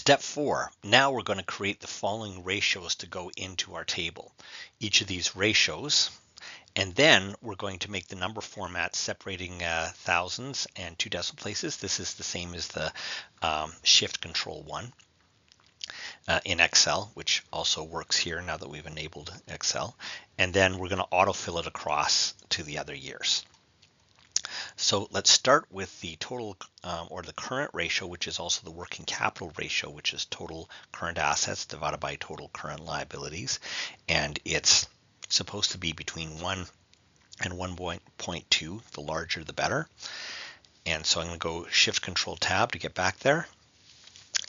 Step 4, now we're going to create the following ratios to go into our table. Each of these ratios, and then we're going to make the number format separating thousands and 2 decimal places. This is the same as the Shift Control 1 in Excel, which also works here now that we've enabled Excel. And then we're going to autofill it across to the other years. So let's start with the total or the current ratio, which is also the working capital ratio, which is total current assets divided by total current liabilities. And it's supposed to be between 1 and 1.2. The larger, the better. And so I'm going to go Shift Control Tab to get back there.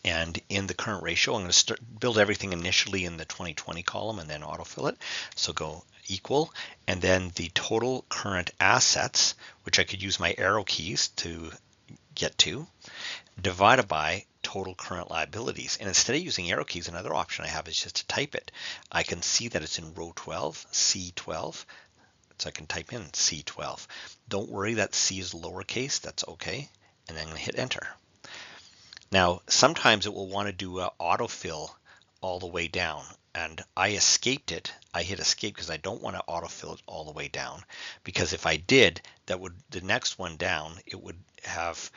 And in the current ratio, I'm going to build everything initially in the 2020 column and then autofill it. So go equal, and then the total current assets, which I could use my arrow keys to get to, divided by total current liabilities. And instead of using arrow keys, another option I have is just to type it. I can see that it's in row 12, C12, so I can type in C12. Don't worry that C is lowercase, that's okay. And then I'm going to hit enter. Now, sometimes it will want to do an autofill all the way down, and I escaped it. I hit escape because I don't want to autofill it all the way down, because if I did, that would, the next one down, it would have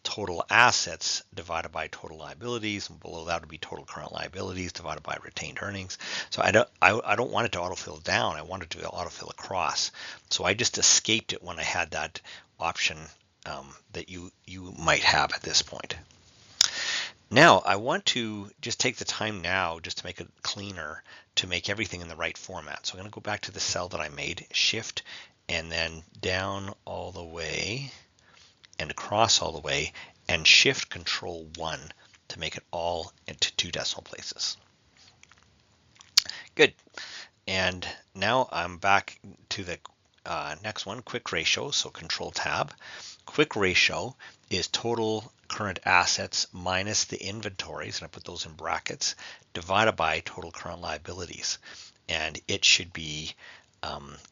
total assets divided by total liabilities, and below that would be total current liabilities divided by retained earnings. So I don't want it to autofill down. I want it to autofill across. So I just escaped it when I had that option that you might have at this point. Now I want to just take the time now just to make it cleaner, to make everything in the right format. So I'm going to go back to the cell that I made, Shift, and then down all the way and across all the way, and Shift Control 1 to make it all into 2 decimal places. Good. And now I'm back to the next one, Quick Ratio. So Control Tab. Quick Ratio is total current assets minus the inventories, and I put those in brackets, divided by total current liabilities. And it should be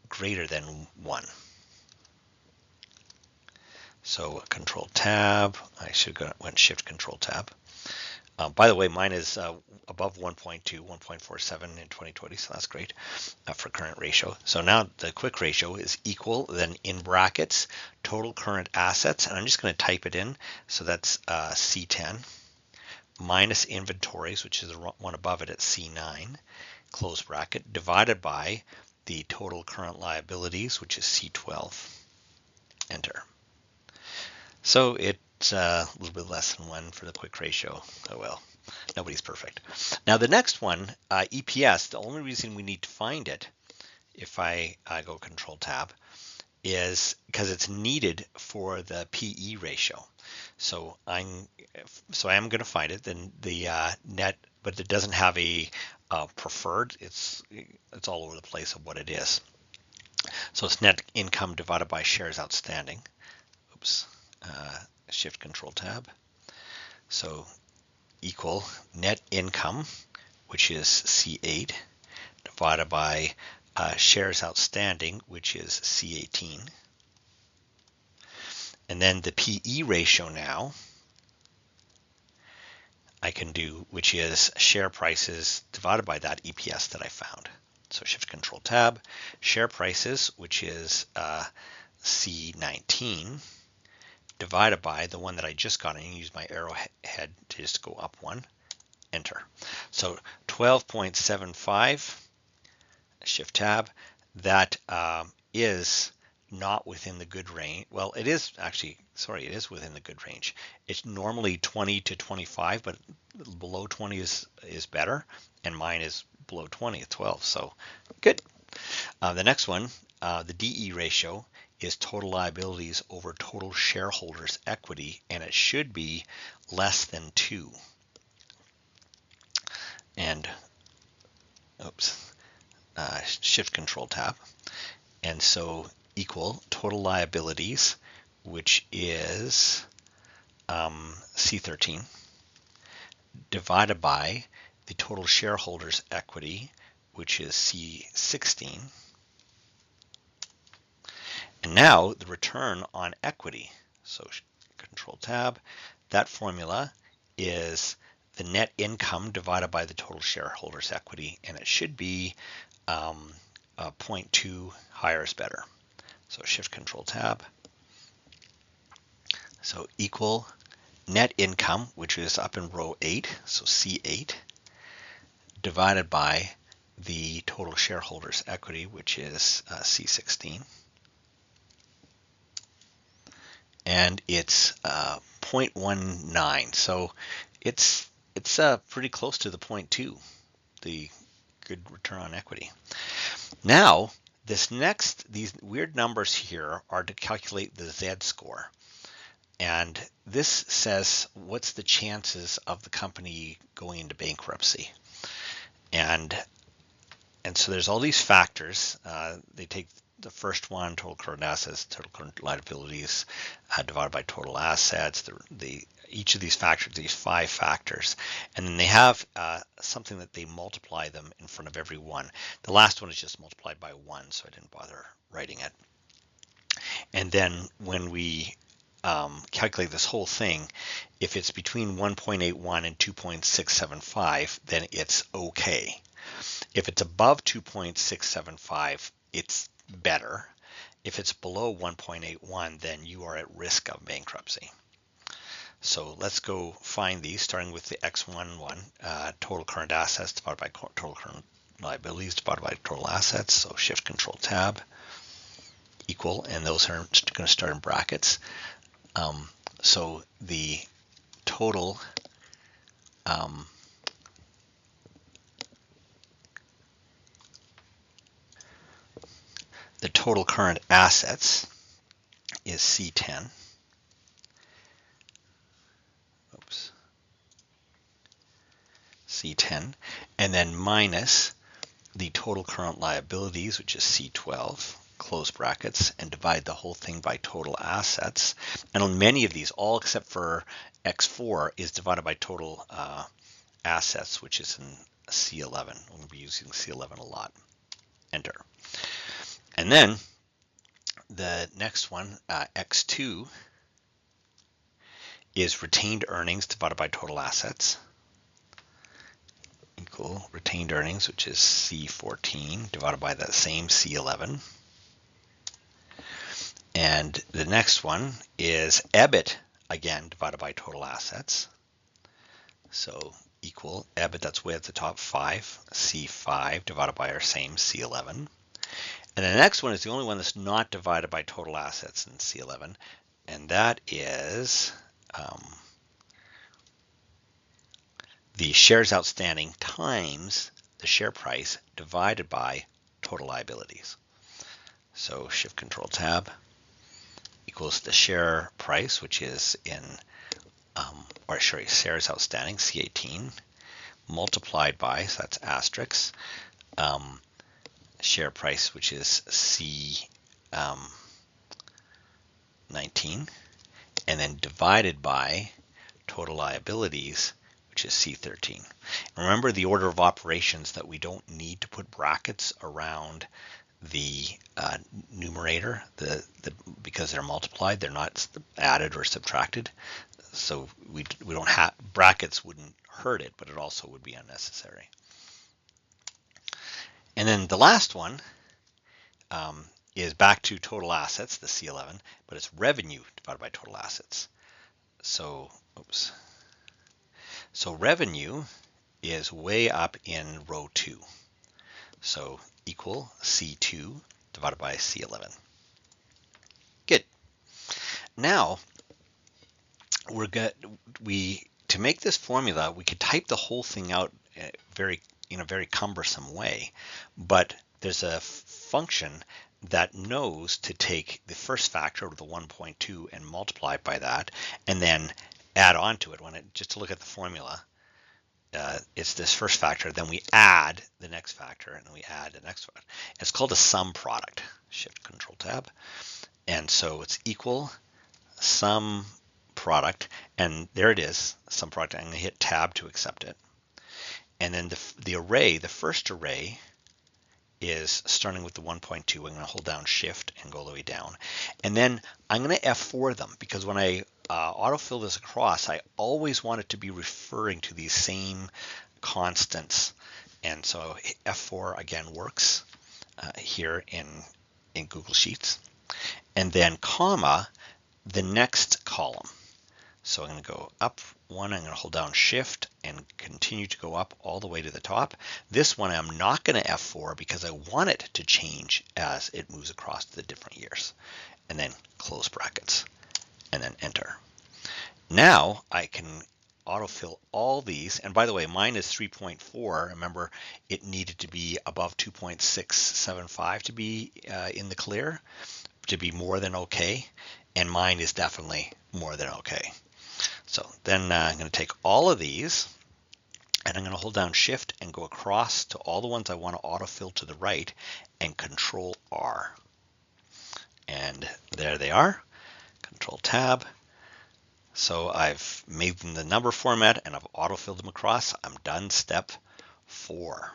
greater than 1. So Control Tab, I should go went Shift Control Tab. By the way, mine is above 1.2, 1.47 in 2020, so that's great for current ratio. So now the quick ratio is equal, then in brackets, total current assets, and I'm just going to type it in. So that's C10 minus inventories, which is the one above it at C9, close bracket, divided by the total current liabilities, which is C12. Enter. So it's a little bit less than 1 for the quick ratio. Oh well, nobody's perfect. Now the next one, EPS, the only reason we need to find it, if I go Control Tab, is because it's needed for the PE ratio. So I am going to find it. Then the net, but it doesn't have a preferred. It's all over the place of what it is. So it's net income divided by shares outstanding. Oops. Shift Control Tab. So equal net income, which is C8, divided by shares outstanding, which is C18. And then the PE ratio now I can do, which is share prices divided by that EPS that I found. So Shift Control Tab, share prices, which is C19, divided by the one that I just got, and you use my arrowhead to just go up 1, enter. So 12.75, Shift Tab, that is not within the good range. Well, it is actually, sorry, it is within the good range. It's normally 20 to 25, but below 20 is better, and mine is below 20 at 12, so good. The next one, the DE ratio, is total liabilities over total shareholders' equity, and it should be less than 2. And oops, Shift Control Tab, and so equal total liabilities, which is C13, divided by the total shareholders' equity, which is C16. And now the return on equity. So Control Tab, that formula is the net income divided by the total shareholders' equity, and it should be 0.2, higher is better. So Shift Control Tab. So equal net income, which is up in row 8, so C8, divided by the total shareholders' equity, which is C16. And it's 0.19, so it's pretty close to the 0.2, the good return on equity. Now, these weird numbers here are to calculate the Z-score. And this says what's the chances of the company going into bankruptcy. And so there's all these factors. They take the first one, total current assets, total current liabilities, divided by total assets. Each of these factors, these 5 factors, and then they have something that they multiply them in front of every one. The last one is just multiplied by 1, so I didn't bother writing it. And then when we calculate this whole thing, if it's between 1.81 and 2.675, then it's okay. If it's above 2.675, it's better. If it's below 1.81, then you are at risk of bankruptcy. So let's go find these, starting with the X1 one, total current assets divided by total current liabilities divided by total assets. So Shift Control Tab, equal, and those are going to start in brackets. So the total current assets is C10. Oops. C10, and then minus the total current liabilities, which is C12, close brackets, and divide the whole thing by total assets. And on many of these, all except for X4 is divided by total assets, which is in C11. We're going to be using C11 a lot. Enter. And then the next one, X2, is retained earnings divided by total assets, equal retained earnings, which is C14, divided by that same C11. And the next one is EBIT, again, divided by total assets. So equal EBIT, that's way at the top, 5, C5, divided by our same C11. And the next one is the only one that's not divided by total assets in C11, and that is the shares outstanding times the share price divided by total liabilities. So Shift Control Tab, equals the share price, which is in, shares outstanding, C18, multiplied by, so that's asterisk, share price, which is C19, and then divided by total liabilities, which is C13. Remember the order of operations that we don't need to put brackets around the numerator, because they're multiplied, they're not added or subtracted. So we don't have, brackets wouldn't hurt it, but it also would be unnecessary. And then the last one is back to total assets, the C11, but it's revenue divided by total assets. So, oops. So revenue is way up in row 2. So equal C2 divided by C11. Good. Now to make this formula, we could type the whole thing out in a very cumbersome way, but there's a function that knows to take the first factor of the 1.2 and multiply by that, and then add on to it. Just to look at the formula, it's this first factor, then we add the next factor, and then we add the next one. It's called a sum product. Shift Control Tab, and so it's equal sum product, and there it is, sum product. I'm going to hit Tab to accept it, and then the array, the first array, is starting with the 1.2. I'm going to hold down Shift and go all the way down, and then I'm going to F4 them, because when I autofill this across, I always want it to be referring to these same constants. And so F4 again works here in Google Sheets. And then comma, the next column. So I'm going to go up one, I'm going to hold down Shift and continue to go up all the way to the top. This one I'm not going to F4 because I want it to change as it moves across the different years. And then close brackets and then enter. Now I can autofill all these. And by the way, mine is 3.4. Remember, it needed to be above 2.675 to be in the clear, to be more than okay. And mine is definitely more than okay. So then I'm going to take all of these and I'm going to hold down Shift and go across to all the ones I want to autofill to the right and Control R. And there they are. Control Tab. So I've made them the number format and I've autofilled them across. I'm done step 4.